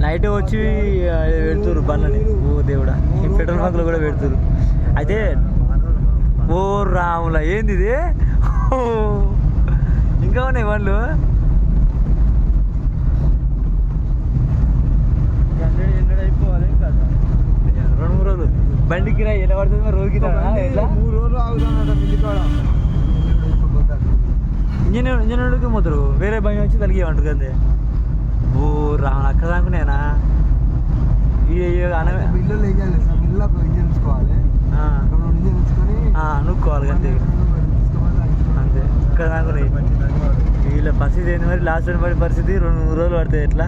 Night వచ్చి పెడుతురు బండ్లని. ఓ దేవుడా, ఈ పెట్రోల్ బంకులు కూడా పెడుతురు. అయితే ఓ రాముల ఏంది ఇది, ఇంకా ఉన్నాయి బండ్లు. 100 అయిపోవాలి కదా, 2-3 రోజులు బండికి రా. ఎలా పడుతుంది మరి రోజుకి? ఎట్లా 3 రోజులు ఆగుతానట మిల్లికాడ. ఇంజనీర్కి పోతారు, వేరే బండి వచ్చి తలిగి ఏమంటారు కదే. ఓ రాములు, అక్కడ దాకునేనా మిల్లు వేయాలి సార్, మిల్లు ఇంజన్ ఉంచుకోవాలి, ఇంజన్ ఉంచుకొని నూక్కోవాలి అంతే అంతే. ఇక్కడ దాకున్నాయి వీళ్ళ పరిస్థితి ఏంది మరి? లాస్ట్ పడి పరిస్థితి 2-3 రోజులు పడతాయి. ఎట్లా